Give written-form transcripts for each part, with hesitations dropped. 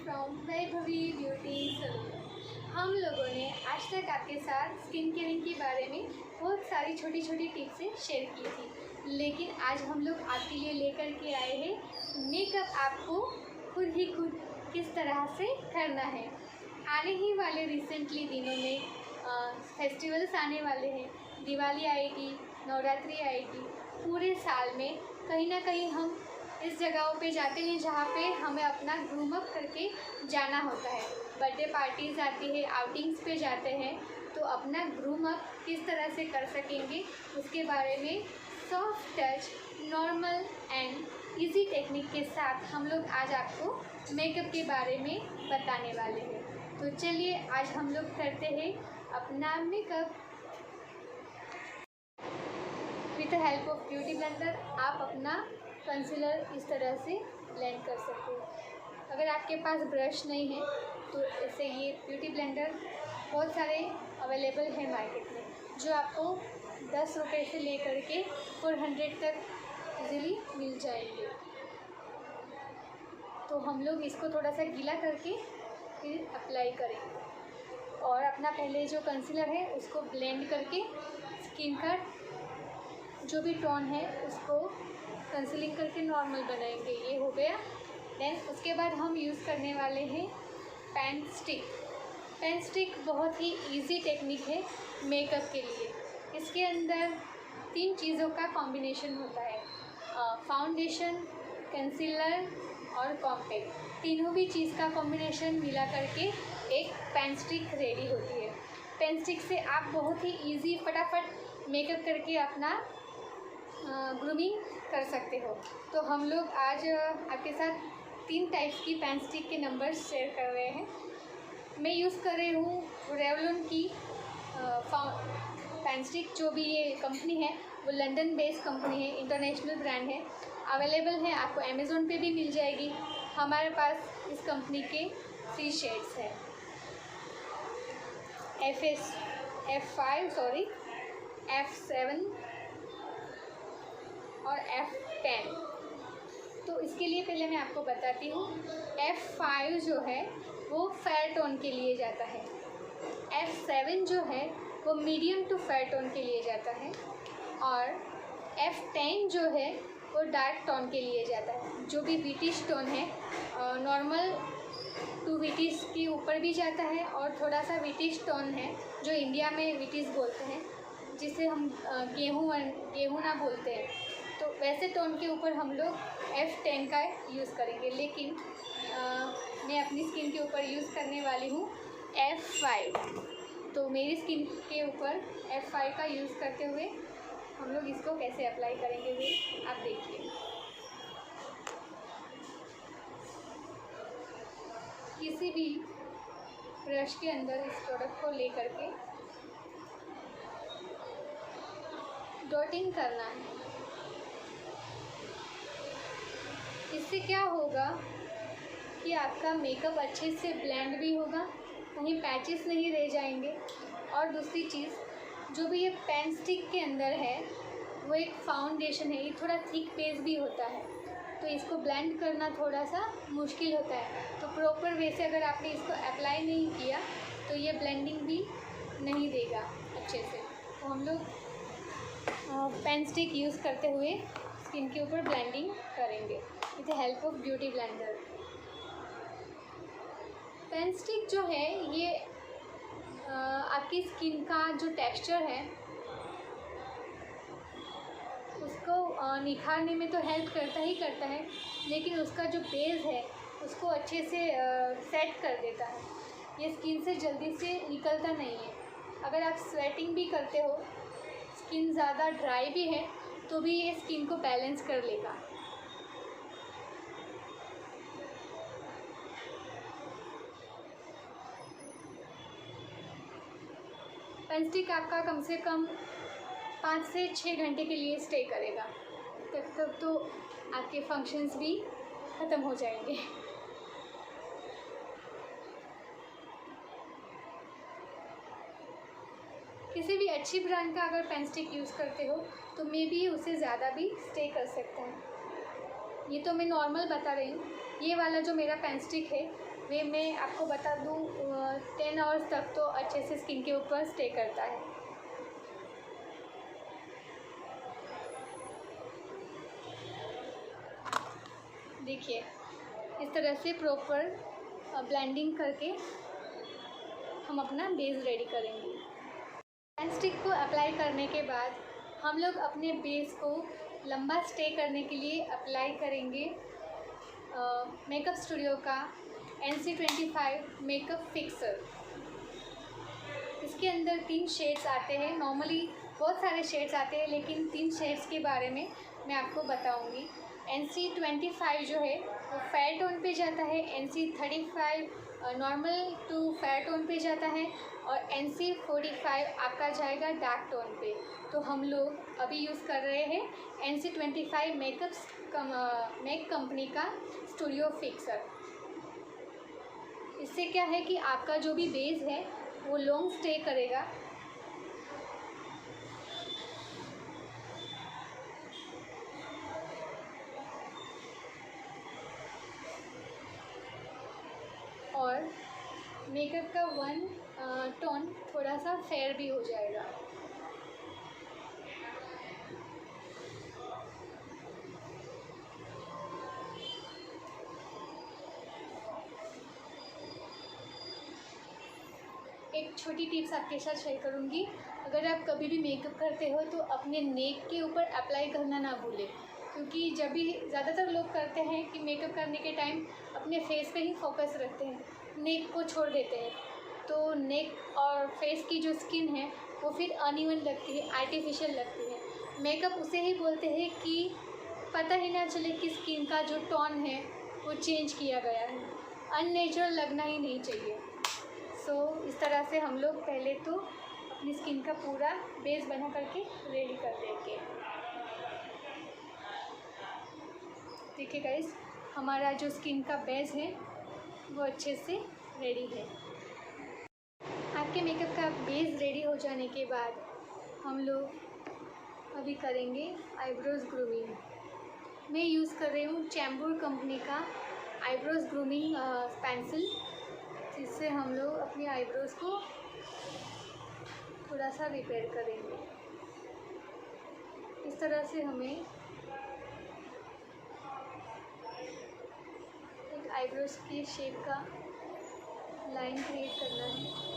From Vaibhavi beauty salon. हम लोगों ने आज तक आपके साथ स्किन केयरिंग के बारे में बहुत सारी छोटी छोटी टिप्सें शेयर की थी, लेकिन आज हम लोग आपके लिए लेकर के आए हैं मेकअप आपको खुद किस तरह से करना है। आने ही वाले रिसेंटली दिनों में फेस्टिवल्स आने वाले हैं, दिवाली आएगी, नवरात्रि आएगी। पूरे साल में कहीं ना कहीं हम इस जगहों पे जाते हैं जहाँ पे हमें अपना ग्रूम अप करके जाना होता है। बर्थडे पार्टीज़ आती है, आउटिंग्स पे जाते हैं, तो अपना ग्रूम अप किस तरह से कर सकेंगे उसके बारे में soft touch, normal and easy technique के साथ हम लोग आज आपको मेकअप के बारे में बताने वाले हैं। तो चलिए आज हम लोग करते हैं अपना makeup with the help of beauty blender. आप अपना कंसीलर इस तरह से ब्लेंड कर सकते हो। अगर आपके पास ब्रश नहीं है तो इससे ये ब्यूटी ब्लेंडर बहुत सारे अवेलेबल है मार्केट में, जो आपको 10 रुपये से लेकर के 400 तक इजीली मिल जाएंगे। तो हम लोग इसको थोड़ा सा गीला करके फिर अप्लाई करेंगे और अपना पहले जो कंसीलर है उसको ब्लेंड करके स्किन का जो भी टोन है उसको कंसीलिंग करके नॉर्मल बनाएंगे। ये हो गया। देन उसके बाद हम यूज़ करने वाले हैं पेन स्टिक। पेन स्टिक बहुत ही इजी टेक्निक है मेकअप के लिए। इसके अंदर 3 चीज़ों का कॉम्बिनेशन होता है, फाउंडेशन, कंसीलर और कॉम्पैक्ट। तीनों भी चीज़ का कॉम्बिनेशन मिला करके एक पेन स्टिक रेडी होती है। पेन स्टिक से आप बहुत ही इजी फटाफट मेकअप करके अपना ग्रूमिंग कर सकते हो। तो हम लोग आज आपके साथ 3 टाइप्स की पेन स्टिक के नंबर्स शेयर कर रहे हैं। मैं यूज़ कर रही हूँ रेवलॉन की पेन स्टिक। जो भी ये कंपनी है वो लंदन बेस्ड कंपनी है, इंटरनेशनल ब्रांड है, अवेलेबल है, आपको अमेज़ोन पे भी मिल जाएगी। हमारे पास इस कंपनी के 3 शेड्स हैं, F5 F7 और F10। तो इसके लिए पहले मैं आपको बताती हूँ। F5 जो है वो फेयर टोन के लिए जाता है, F7 जो है वो मीडियम टू फेयर टोन के लिए जाता है और F10 जो है वो डार्क टोन के लिए जाता है। जो भी विटिश टोन है, नॉर्मल टू विटिश के ऊपर भी जाता है और थोड़ा सा विटिश टोन है जो इंडिया में विटिश बोलते हैं, जिसे हम गेहूँ ना बोलते हैं, तो वैसे टोन के ऊपर हम लोग F10 का यूज़ करेंगे। लेकिन मैं अपनी स्किन के ऊपर यूज़ करने वाली हूँ F5। तो मेरी स्किन के ऊपर F5 का यूज़ करते हुए हम लोग इसको कैसे अप्लाई करेंगे वो आप देखिए। किसी भी ब्रश के अंदर इस प्रोडक्ट को लेकर के डॉटिंग करना है। इससे क्या होगा कि आपका मेकअप अच्छे से ब्लेंड भी होगा, कहीं पैचेस नहीं रह जाएंगे। और दूसरी चीज़, जो भी ये पेन स्टिक के अंदर है वो एक फाउंडेशन है, ये थोड़ा थिक बेस भी होता है, तो इसको ब्लेंड करना थोड़ा सा मुश्किल होता है। तो प्रॉपर वे से अगर आपने इसको अप्लाई नहीं किया तो ये ब्लेंडिंग भी नहीं देगा अच्छे से। तो हम लोग पेन स्टिक यूज़ करते हुए स्किन के ऊपर ब्लेंडिंग करेंगे with the help of beauty blender. Pen stick जो है ये आपकी स्किन का जो टेक्सचर है उसको निखारने में तो हेल्प करता ही करता है, लेकिन उसका जो बेस है उसको अच्छे से सेट कर देता है। ये स्किन से जल्दी से निकलता नहीं है। अगर आप स्वेटिंग भी करते हो, स्किन ज़्यादा ड्राई भी है, तो भी ये स्किन को बैलेंस कर लेगा। पेन स्टिक आपका कम से कम 5 से 6 घंटे के लिए स्टे करेगा। तब तक तो आपके फंक्शंस भी ख़त्म हो जाएंगे। किसी भी अच्छी ब्रांड का अगर पेन स्टिक यूज़ करते हो तो मे बी उससे ज़्यादा भी स्टे कर सकता है। ये तो मैं नॉर्मल बता रही हूँ। ये वाला जो मेरा पेन स्टिक है वे मैं आपको बता दूँ 10 आवर्स तक तो अच्छे से स्किन के ऊपर स्टे करता है। देखिए इस तरह से प्रॉपर ब्लेंडिंग करके हम अपना बेस रेडी करेंगे। हैंड स्टिक को अप्लाई करने के बाद हम लोग अपने बेस को लंबा स्टे करने के लिए अप्लाई करेंगे मेकअप स्टूडियो का NC25 मेकअप फिक्सर। इसके अंदर 3 शेड्स आते हैं। नॉर्मली बहुत सारे शेड्स आते हैं, लेकिन 3 शेड्स के बारे में मैं आपको बताऊंगी। NC25 जो है वो फेयर टोन पे जाता है, NC35 normal to fair tone पे जाता है और NC45 आपका जाएगा डार्क टोन पे। तो हम लोग अभी यूज़ कर रहे हैं NC25 मेक कंपनी का स्टूडियो फिक्सर। इससे क्या है कि आपका जो भी बेस है वो लॉन्ग स्टे करेगा। और मेकअप का टोन थोड़ा सा फेयर भी हो जाएगा। एक छोटी टिप्स आपके साथ शेयर करूँगी। अगर आप कभी भी मेकअप करते हो तो अपने नेक के ऊपर अप्लाई करना ना भूलें, क्योंकि जब भी ज़्यादातर लोग करते हैं कि मेकअप करने के टाइम अपने फेस पे ही फोकस रखते हैं, नेक को छोड़ देते हैं। तो नेक और फेस की जो स्किन है वो फिर अनइवन लगती है, आर्टिफिशियल लगती है। मेकअप उसे ही बोलते हैं कि पता ही ना चले कि स्किन का जो टोन है वो चेंज किया गया है, अननेचुरल लगना ही नहीं चाहिए। इस तरह से हम लोग पहले तो अपनी स्किन का पूरा बेस बना करके रेडी कर देंगे। देखिए गाइस, हमारा जो स्किन का बेस है वो अच्छे से रेडी है। आपके मेकअप का बेस रेडी हो जाने के बाद हम लोग अभी करेंगे आईब्रोज़ ग्रूमिंग। मैं यूज़ कर रही हूँ चैम्बूर कंपनी का आईब्रोज़ ग्रूमिंग पेंसिल, जिससे हम लोग अपनी आईब्रोज़ को थोड़ा सा रिपेयर करेंगे। इस तरह से हमें एक आईब्रोज़ की शेप का लाइन क्रिएट करना है।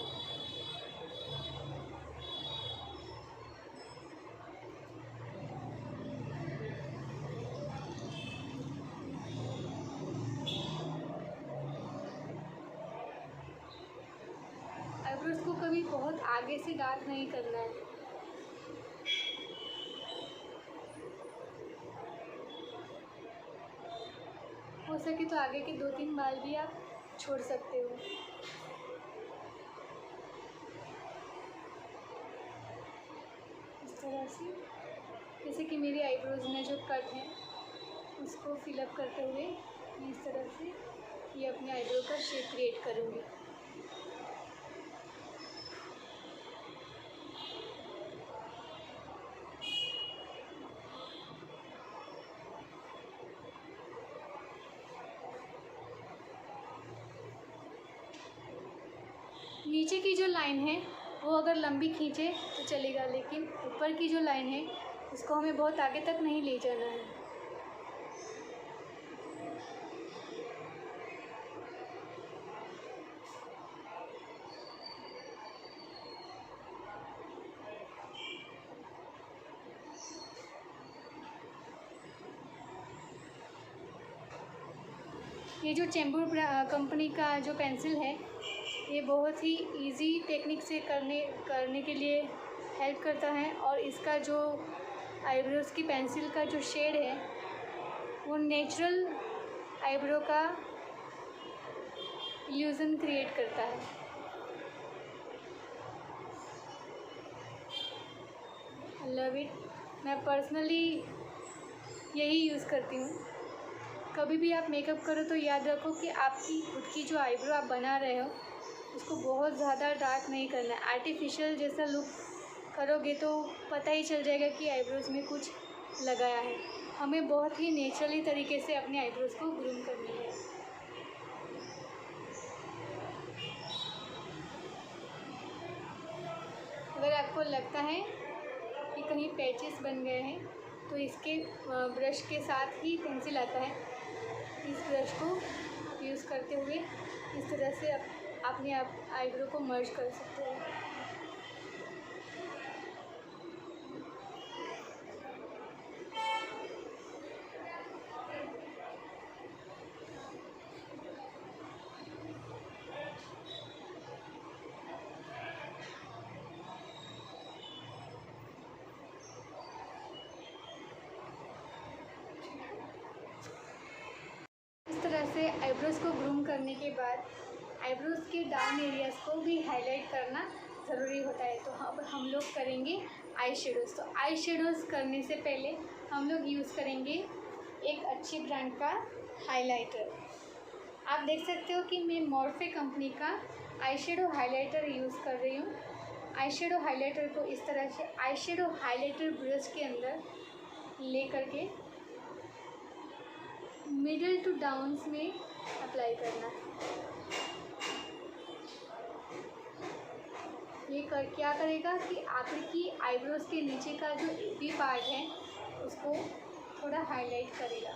आईब्रोज़ को कभी बहुत आगे से डार्क नहीं करना है। हो सके तो आगे के 2-3 बाल भी आप छोड़ सकते हो। इस तरह से, जैसे कि मेरी आईब्रोज़ में जो कट है उसको फिलअप करते हुए मैं इस तरह से ये अपने आईब्रो का शेप क्रिएट करूँगी। नीचे की जो लाइन है वो अगर लंबी खींचे तो चलेगा, लेकिन ऊपर की जो लाइन है उसको हमें बहुत आगे तक नहीं ले जाना है। ये जो चैम्बूर कंपनी का जो पेंसिल है ये बहुत ही इजी टेक्निक से करने के लिए हेल्प करता है, और इसका जो आईब्रोज़ की पेंसिल का जो शेड है वो नेचुरल आईब्रो का इल्यूज़न क्रिएट करता है। Love it. मैं पर्सनली यही यूज़ करती हूँ। कभी भी आप मेकअप करो तो याद रखो कि आपकी खुद की जो आईब्रो आप बना रहे हो उसको बहुत ज़्यादा डार्क नहीं करना है। आर्टिफिशियल जैसा लुक करोगे तो पता ही चल जाएगा कि आईब्रोज़ में कुछ लगाया है। हमें बहुत ही नेचुरली तरीके से अपने आईब्रोज़ को ग्रूम करनी है। आपको लगता है कि कहीं पैचेस बन गए हैं तो इसके ब्रश के साथ ही पेंसिल आता है, इस ब्रश को यूज़ करते हुए इस तरह से अपने आप आईब्रो को मर्ज कर सकते हैं। इस तरह से आईब्रोज़ को ग्रूम करने के बाद आईब्रोज़ के डाउन एरियाज़ को भी हाईलाइट करना ज़रूरी होता है। तो अब हम लोग करेंगे आई शेडोज़। तो आई शेडोज़ करने से पहले हम लोग यूज़ करेंगे एक अच्छी ब्रांड का हाइलाइटर। आप देख सकते हो कि मैं मॉर्फे कंपनी का आई शेडो हाइलाइटर यूज़ कर रही हूँ। आई शेडो हाइलाइटर को इस तरह से आई शेडो हाइलाइटर ब्रश के अंदर ले करके मिडल टू डाउन्स में अप्लाई करना है। ये क्या करेगा कि आपकी आईब्रोज़ के नीचे का जो भी पार्ट है उसको थोड़ा हाईलाइट करेगा।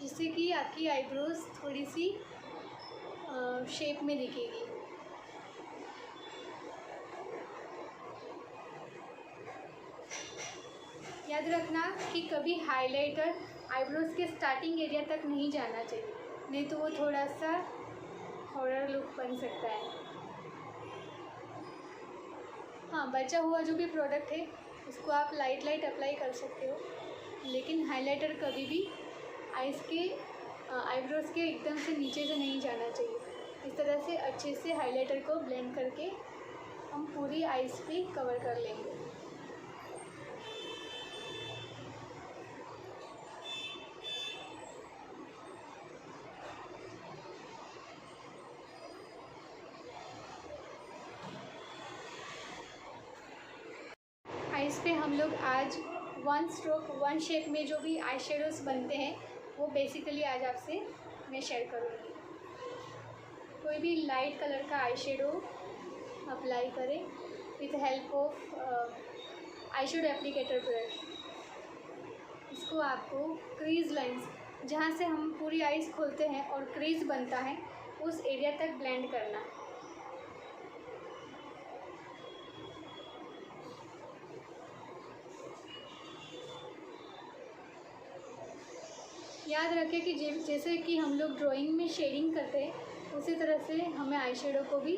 जिससे कि आपकी आईब्रोज़ थोड़ी सी शेप में दिखेगी। याद रखना कि कभी हाइलाइटर आईब्रोज़ के स्टार्टिंग एरिया तक नहीं जाना चाहिए, नहीं तो वो थोड़ा सा हॉरर लुक बन सकता है। हाँ, बचा हुआ जो भी प्रोडक्ट है उसको आप लाइट अप्लाई कर सकते हो, लेकिन हाइलाइटर कभी भी आईब्रोज़ के एकदम से नीचे से नहीं जाना चाहिए। इस तरह से अच्छे से हाइलाइटर को ब्लेंड करके हम पूरी आईज़ पे कवर कर लेंगे। आईज़ पे हम लोग आज वन स्ट्रोक वन शेप में जो भी आई शेडोज़ बनते हैं वो बेसिकली आज आपसे मैं शेयर करूँगी। कोई भी लाइट कलर का आई शेडो अप्लाई करें with help of eye shadow applicator brush. इसको आपको क्रीज लाइंस, जहाँ से हम पूरी आईज़ खोलते हैं और क्रीज बनता है, उस एरिया तक ब्लेंड करना है। याद रखें कि जैसे कि हम लोग ड्राइंग में शेडिंग करते हैं उसी तरह से हमें आई शेडो को भी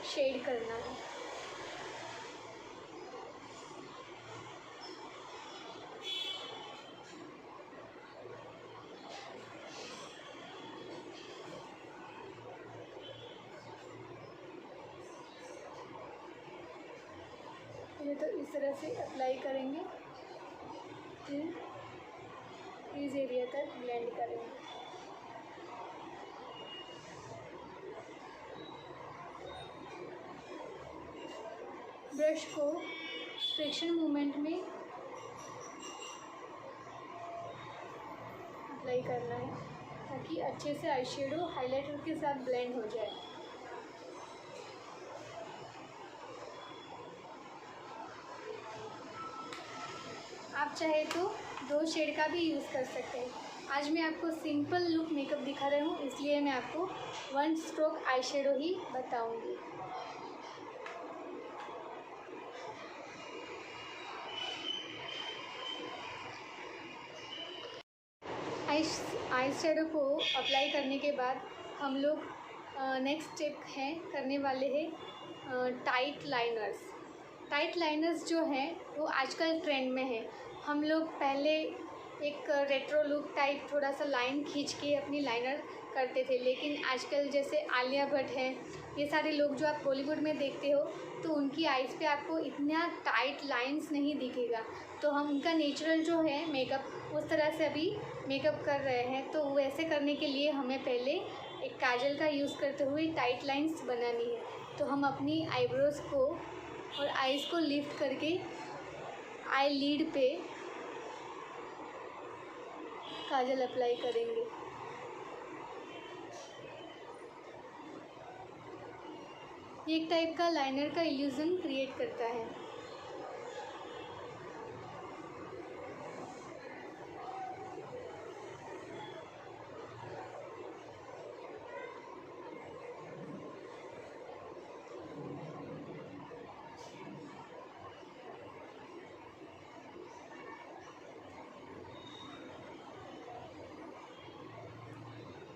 शेड करना है। ये तो इस तरह से अप्लाई करेंगे, फिर इस एरिया तक ब्लेंड करेंगे। ब्रश को फ्रिक्शन मूवमेंट में अप्लाई करना है ताकि अच्छे से आई शेडो हाइलाइटर के साथ ब्लेंड हो जाए। आप चाहे तो 2 शेड का भी यूज़ कर सकते हैं। आज मैं आपको सिंपल लुक मेकअप दिखा रही हूँ, इसलिए मैं आपको वन स्ट्रोक आई शेडो ही बताऊँगी। आई शेडो को अप्लाई करने के बाद हम लोग नेक्स्ट स्टेप है करने वाले हैं टाइट लाइनर्स। टाइट लाइनर्स जो हैं वो आजकल ट्रेंड में है। हम लोग पहले एक रेट्रो लुक टाइप थोड़ा सा लाइन खींच के अपनी लाइनर करते थे, लेकिन आजकल जैसे आलिया भट्ट है, ये सारे लोग जो आप बॉलीवुड में देखते हो तो उनकी आइज़ पे आपको इतना टाइट लाइंस नहीं दिखेगा। तो हम उनका नेचुरल जो है मेकअप उस तरह से अभी मेकअप कर रहे हैं। तो वैसे करने के लिए हमें पहले एक काजल का यूज़ करते हुए टाइट लाइंस बनानी है। तो हम अपनी आईब्रोज़ को और आइज़ को लिफ्ट करके आई लीड पे काजल अप्लाई करेंगे। ये एक टाइप का लाइनर का इल्यूज़न क्रिएट करता है।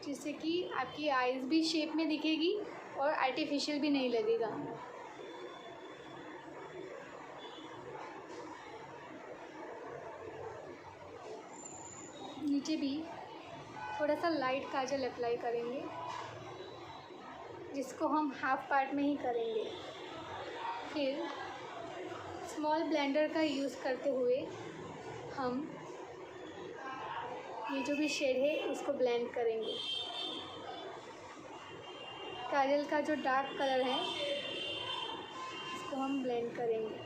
जिससे कि आपकी आइज़ भी शेप में दिखेगी और आर्टिफिशियल भी नहीं लगेगा। नीचे भी थोड़ा सा लाइट काजल अप्लाई करेंगे, जिसको हम हाफ पार्ट में ही करेंगे। फिर स्मॉल ब्लेंडर का यूज़ करते हुए हम ये जो भी शेड है उसको ब्लेंड करेंगे। काजल का जो डार्क कलर है इसको हम ब्लेंड करेंगे।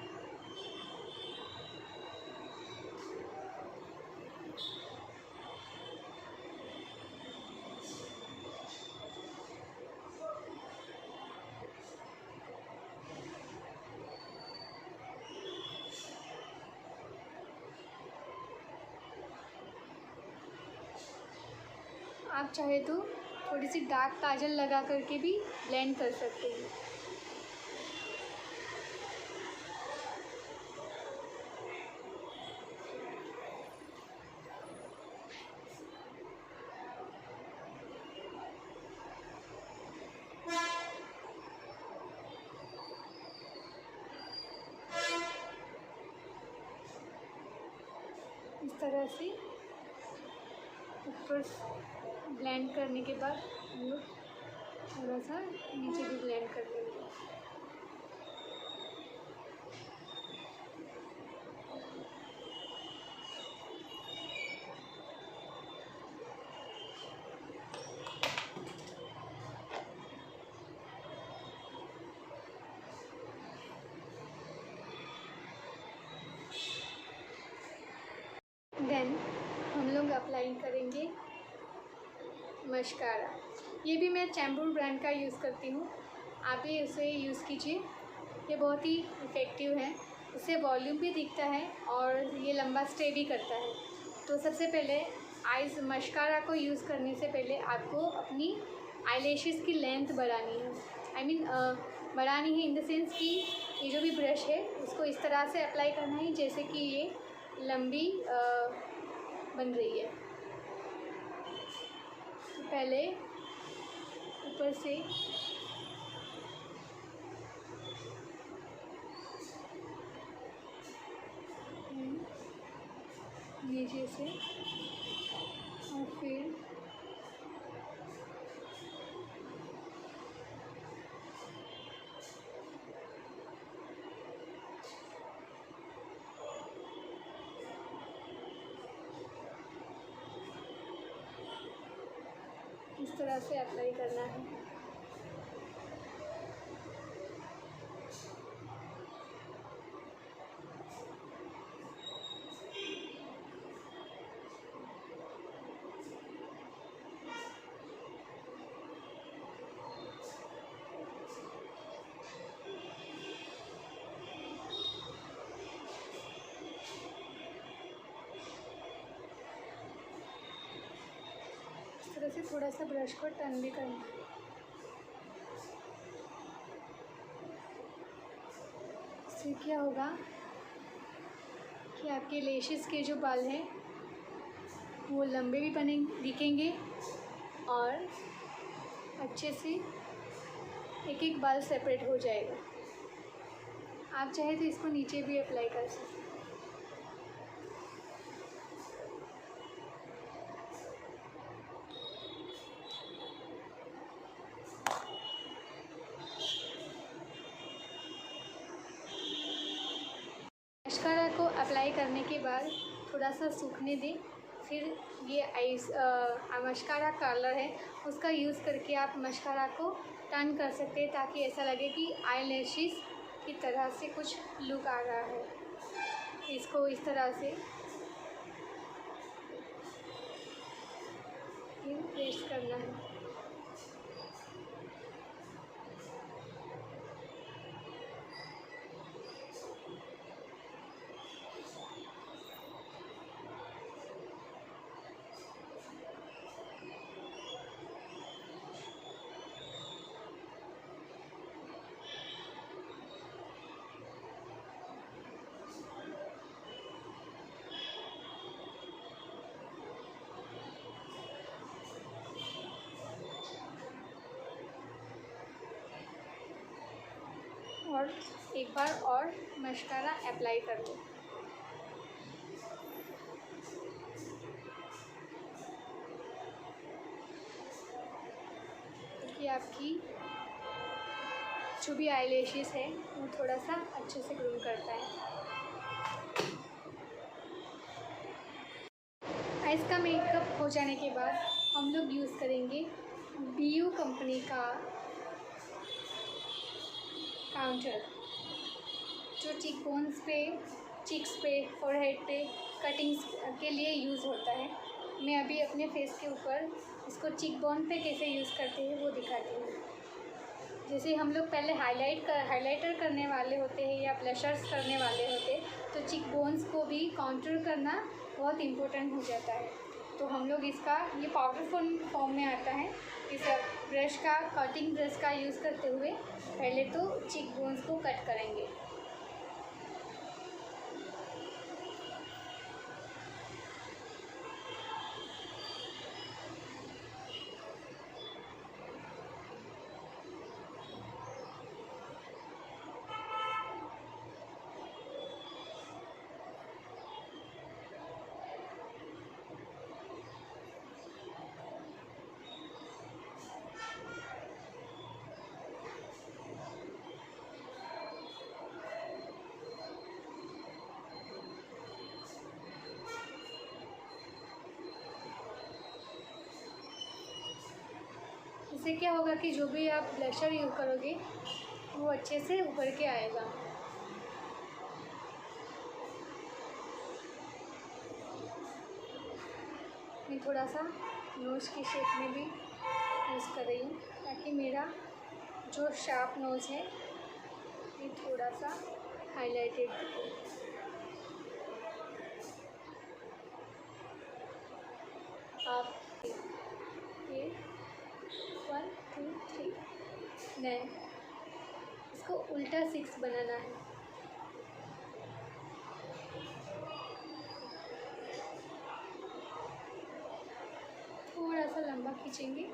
आप चाहे तो थोड़ी सी डार्क काजल लगा करके भी ब्लेंड कर सकते हैं। इस तरह से ऊपर ब्लेंड करने के बाद हम लोग थोड़ा सा नीचे भी ब्लेंड कर लेंगे। देन हम लोग अप्लाई करेंगे मस्कारा। ये भी मैं चैम्बूर ब्रांड का यूज़ करती हूँ, आप भी उसे यूज़ कीजिए। ये बहुत ही इफ़ेक्टिव है, इससे वॉल्यूम भी दिखता है और ये लंबा स्टे भी करता है। तो सबसे पहले आइज़ मस्कारा को यूज़ करने से पहले आपको अपनी आईलैशेस की लेंथ बढ़ानी है। बढ़ानी है इन द सेंस कि ये जो भी ब्रश है उसको इस तरह से अप्लाई करना है जैसे कि ये लंबी बन रही है। तो पहले ऊपर से नीचे से और फिर इस तरह से अप्लाई करना है। इस तरह से थोड़ा सा ब्रश को टर्न भी करना है। इससे क्या होगा कि आपके लेशेस के जो बाल हैं वो लंबे भी बने दिखेंगे और अच्छे से एक एक बाल सेपरेट हो जाएगा। आप चाहे तो इसको नीचे भी अप्लाई कर सकते हैं। मस्कारा को अप्लाई करने के बाद थोड़ा सा सूखने दें। फिर ये मस्कारा कर्लर है उसका यूज़ करके आप मस्कारा को टर्न कर सकते हैं ताकि ऐसा लगे कि आई लैशेस की तरह से कुछ लुक आ रहा है। इसको इस तरह से प्रेस करना है। और एक बार और मस्कारा अप्लाई कर लो। कि आपकी जो भी आईलैशेस है वो थोड़ा सा अच्छे से ग्रूम करता है। आइज़ का मेकअप हो जाने के बाद हम लोग यूज़ करेंगे BU कंपनी का काउंटर, जो चीक बोन्स पे, चिक्स पे, फोरहेड पे कटिंग्स के लिए यूज़ होता है। मैं अभी अपने फेस के ऊपर इसको चिक बोन पे कैसे यूज़ करते हैं वो दिखाती हूँ। जैसे हम लोग पहले हाइलाइटर करने वाले होते हैं या ब्लशर्स करने वाले होते हैं, तो चिक बोन्स को भी काउंटर करना बहुत इम्पोर्टेंट हो जाता है। तो हम लोग इसका ये पाउडर फॉर्म में आता है। इस ब्रश का, कटिंग ब्रश का यूज़ करते हुए पहले तो चिक बोन्स को कट करेंगे। इससे क्या होगा कि जो भी आप ब्लशर यूज़ करोगे वो अच्छे से उभर के आएगा। मैं थोड़ा सा नोज़ की शेप में भी यूज़ कर रही हूँ ताकि मेरा जो शार्प नोज़ है ये थोड़ा सा हाइलाइटेड दिखे। आप ये 1 2 3 नहीं, इसको उल्टा 6 बनाना है। थोड़ा सा लंबा खींचेंगे।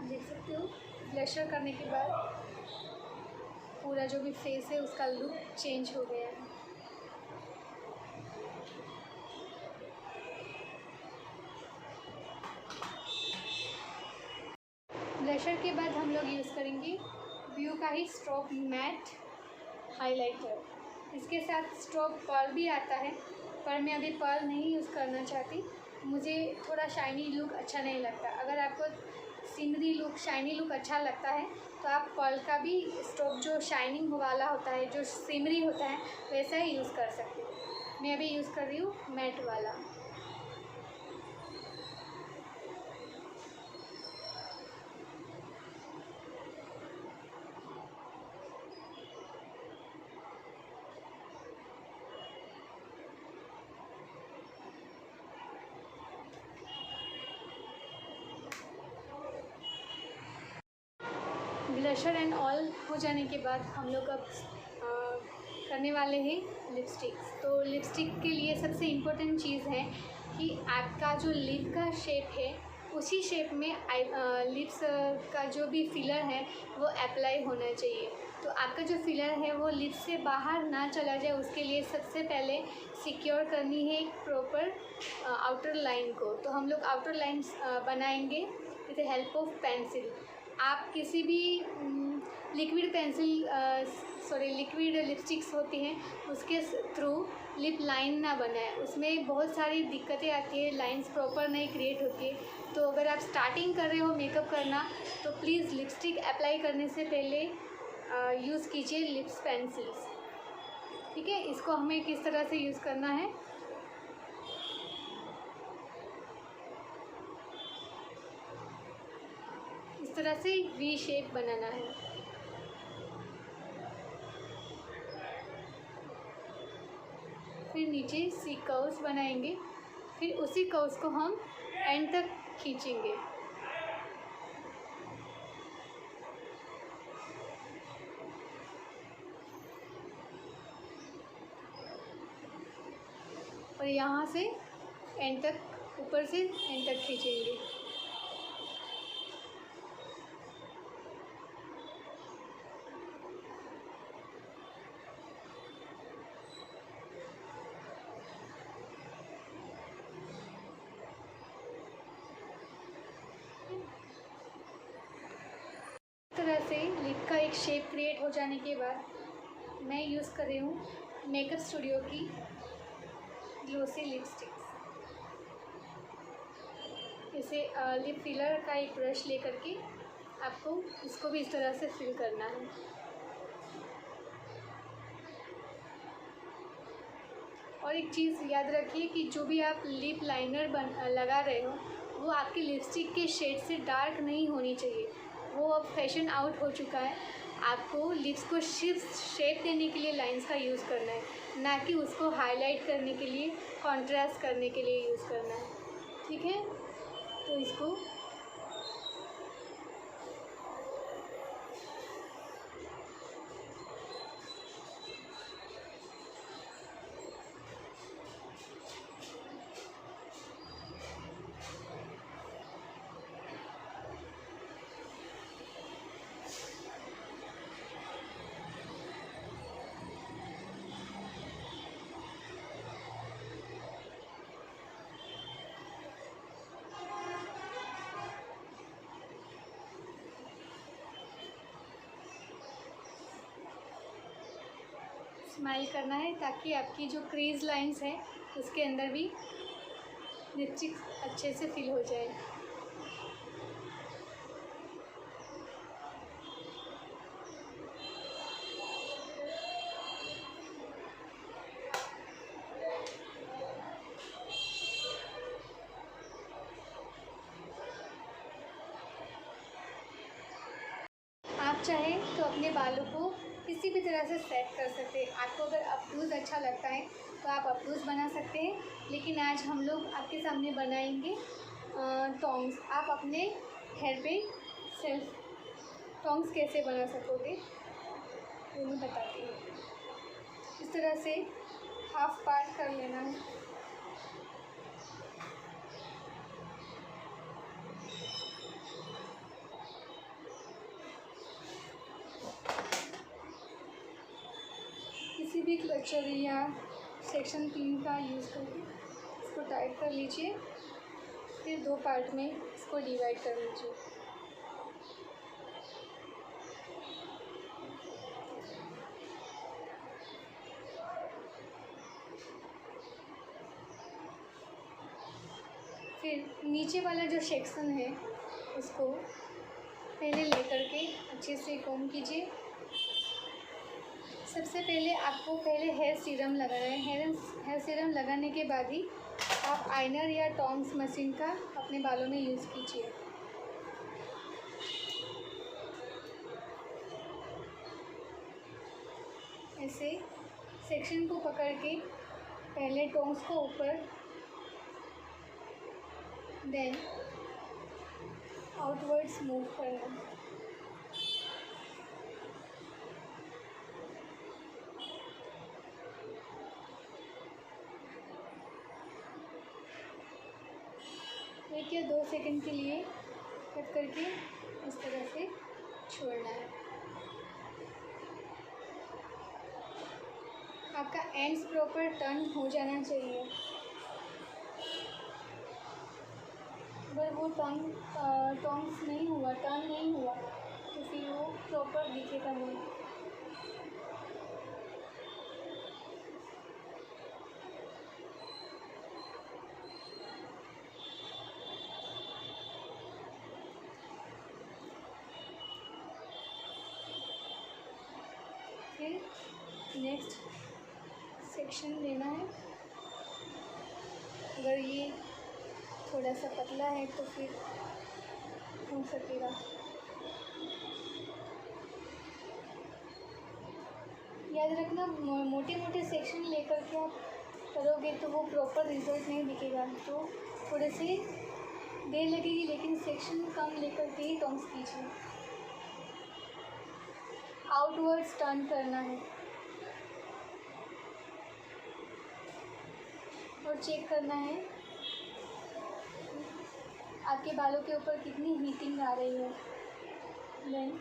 देख सकते हो ब्लशर करने के बाद पूरा जो भी फेस है उसका लुक चेंज हो गया है। ब्लशर के बाद हम लोग यूज़ करेंगे BU का ही स्ट्रोक मैट हाइलाइटर। इसके साथ स्ट्रोक पर्ल भी आता है, पर मैं अभी पर्ल नहीं यूज़ करना चाहती, मुझे थोड़ा शाइनी लुक अच्छा नहीं लगता। अगर आपको सिमरी लुक, शाइनी लुक अच्छा लगता है तो आप पर्ल का भी स्ट्रोक जो शाइनिंग वाला होता है, जो सिमरी होता है, वैसा ही यूज़ कर सकते हो। मैं अभी यूज़ कर रही हूँ मैट वाला। ब्लशर एंड ऑल हो जाने के बाद हम लोग अब करने वाले हैं लिपस्टिक्स। तो लिपस्टिक के लिए सबसे इम्पोर्टेंट चीज़ है कि आपका जो लिप का शेप है उसी शेप में लिप्स का जो भी फिलर है वो अप्लाई होना चाहिए। तो आपका जो फिलर है वो लिप्स से बाहर ना चला जाए, उसके लिए सबसे पहले सिक्योर करनी है एक प्रॉपर आउटर लाइन को। तो हम लोग आउटर लाइन्स बनाएंगे with the help of pencil. आप किसी भी लिक्विड पेंसिल लिक्विड लिपस्टिक्स होती हैं उसके थ्रू लिप लाइन ना बनाए, उसमें बहुत सारी दिक्कतें आती है, लाइंस प्रॉपर नहीं क्रिएट होती है। तो अगर आप स्टार्टिंग कर रहे हो मेकअप करना तो प्लीज़ लिपस्टिक अप्लाई करने से पहले यूज़ कीजिए लिप्स पेंसिल्स। ठीक है, इसको हमें किस तरह से यूज़ करना है, इस तरह से वी शेप बनाना है। फिर नीचे सी कर्व्स बनाएंगे, फिर उसी कर्व्स को हम एंड तक खींचेंगे। और यहाँ से एंड तक, ऊपर से एंड तक खींचेंगे। इस तरह से लिप का एक शेप क्रिएट हो जाने के बाद मैं यूज़ कर रही हूँ मेकअप स्टूडियो की ग्लोसी लिपस्टिक्स। इसे लिप फिलर का एक ब्रश लेकर के आपको इसको भी इस तरह से फिल करना है। और एक चीज़ याद रखिए कि जो भी आप लिप लाइनर लगा रहे हो वो आपकी लिपस्टिक के शेड से डार्क नहीं होनी चाहिए। वो अब फैशन आउट हो चुका है। आपको लिप्स को शेप देने के लिए लाइंस का यूज़ करना है, ना कि उसको हाईलाइट करने के लिए, कॉन्ट्रास्ट करने के लिए यूज़ करना है। ठीक है, तो इसको स्माइल करना है ताकि आपकी जो क्रीज लाइंस है उसके अंदर भी लिपस्टिक अच्छे से फिल हो जाए। आप चाहें तो अपने बालों को किसी भी तरह से सेट कर सकते हैं। आपको अगर अपडूज अच्छा लगता है तो आप अपडूज बना सकते हैं, लेकिन आज हम लोग आपके सामने बनाएंगे टॉन्ग्स। आप अपने हेयर पे सेल्फ टॉन्ग्स कैसे बना सकोगे वो मैं बताती हूँ। इस तरह से हाफ पार्ट कर लेना है। किसी भी क्लचर या सेक्शन पिन का यूज़ करके इसको टाइट कर लीजिए। फिर दो पार्ट में इसको डिवाइड कर लीजिए। फिर नीचे वाला जो सेक्शन है उसको पहले लेकर के अच्छे से कॉम्ब कीजिए। सबसे पहले आपको हेयर सीरम लगाना है। हेयर सीरम लगाने के बाद ही आप आइनर या टॉन्ग्स मशीन का अपने बालों में यूज़ कीजिए। ऐसे सेक्शन को पकड़ के पहले टॉन्ग्स को ऊपर, देन आउटवर्ड्स मूव करना। एक या 2 सेकंड के लिए कट करके इस तरह से छोड़ना है। आपका एंड्स प्रॉपर टर्न हो जाना चाहिए। अगर वो टॉन्ग्स नहीं हुआ, टर्न नहीं हुआ तो फिर वो प्रॉपर दिखेगा नहीं। फिर नेक्स्ट सेक्शन लेना है। अगर ये थोड़ा सा पतला है तो फिर हो सकेगा। याद रखना, मोटे मोटे सेक्शन लेकर के आप करोगे तो वो प्रॉपर रिजल्ट नहीं दिखेगा। तो थोड़े से देर लगेगी, लेकिन सेक्शन कम लेकर के ही टॉन्ग्स कीजिए। आउटवर्ड्स टर्न करना है और चेक करना है आपके बालों के ऊपर कितनी हीटिंग आ रही है। देन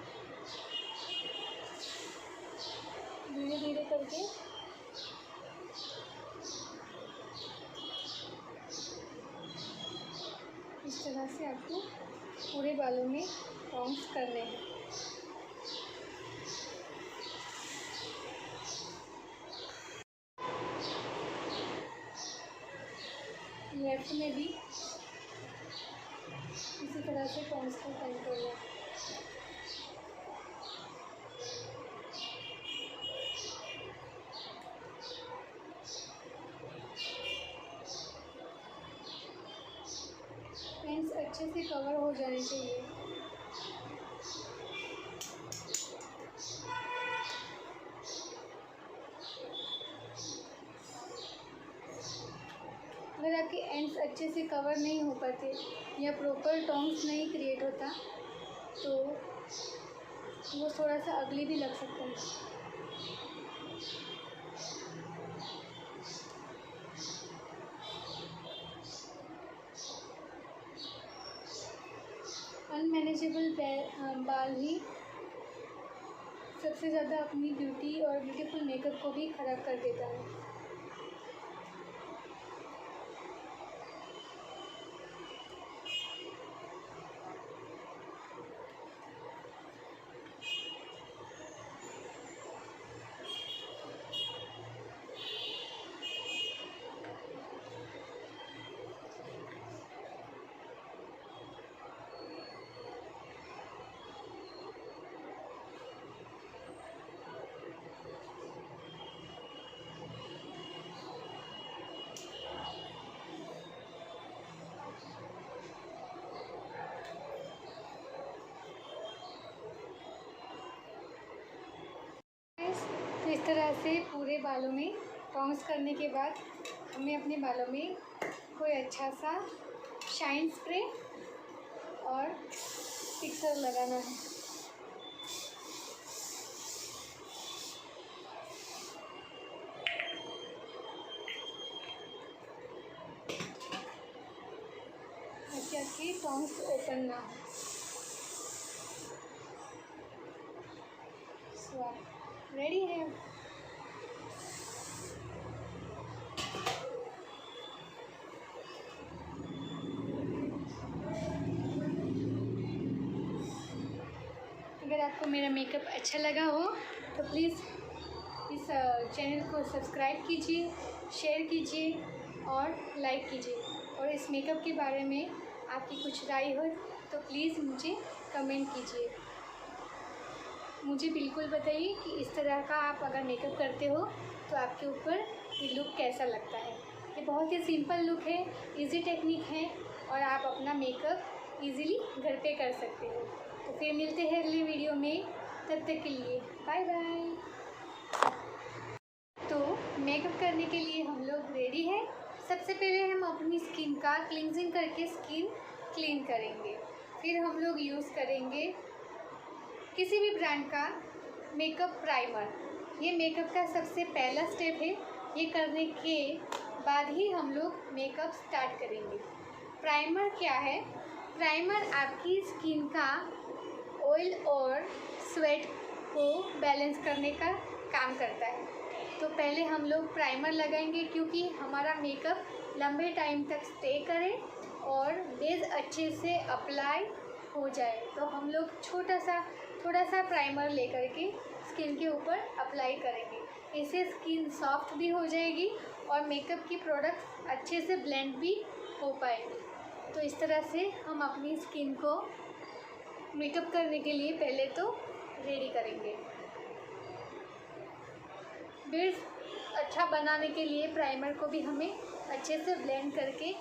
धीरे धीरे करके इस तरह से आपको पूरे बालों में टॉन्ग्स करने हैं। लेफ्ट में भी इसी तरह से टॉन्ग्स को टर्न करना है। एंड्स अच्छे से कवर हो जाने चाहिए। अगर आपके एंड्स अच्छे से कवर नहीं हो पाते या प्रॉपर टॉन्ग्स नहीं क्रिएट होता तो वो थोड़ा सा अगली भी लग सकता है। अनमैनेजेबल बाल ही सबसे ज़्यादा अपनी ब्यूटी और ब्यूटीफुल मेकअप को भी ख़राब कर देता है। तो इस तरह से पूरे बालों में टॉन्ग्स करने के बाद हमें अपने बालों में कोई अच्छा सा शाइन स्प्रे और फिक्सर लगाना है। ताकि आपकी टॉन्ग्स ओपन ना हो। रेडी है। अगर आपको मेरा मेकअप अच्छा लगा हो तो प्लीज़ इस चैनल को सब्सक्राइब कीजिए, शेयर कीजिए और लाइक कीजिए। और इस मेकअप के बारे में आपकी कुछ राय हो तो प्लीज़ मुझे कमेंट कीजिए। मुझे बिल्कुल बताइए कि इस तरह का आप अगर मेकअप करते हो तो आपके ऊपर ये लुक कैसा लगता है। ये बहुत ही सिंपल लुक है, इजी टेक्निक है और आप अपना मेकअप इजीली घर पे कर सकते हो। तो फिर मिलते हैं अगले वीडियो में, तब तक के लिए बाय बाय। तो मेकअप करने के लिए हम लोग रेडी हैं। सबसे पहले हम अपनी स्किन का क्लींजिंग करके स्किन क्लीन करेंगे। फिर हम लोग यूज़ करेंगे किसी भी ब्रांड का मेकअप प्राइमर। ये मेकअप का सबसे पहला स्टेप है। ये करने के बाद ही हम लोग मेकअप स्टार्ट करेंगे। प्राइमर क्या है? प्राइमर आपकी स्किन का ऑयल और स्वेट को बैलेंस करने का काम करता है। तो पहले हम लोग प्राइमर लगाएंगे क्योंकि हमारा मेकअप लंबे टाइम तक स्टे करे और बेस अच्छे से अप्लाई हो जाए। तो हम लोग थोड़ा सा प्राइमर लेकर के स्किन के ऊपर अप्लाई करेंगे। इससे स्किन सॉफ्ट भी हो जाएगी और मेकअप की प्रोडक्ट्स अच्छे से ब्लेंड भी हो पाएंगे। तो इस तरह से हम अपनी स्किन को मेकअप करने के लिए पहले तो रेडी करेंगे। बेस अच्छा बनाने के लिए प्राइमर को भी हमें अच्छे से ब्लेंड करके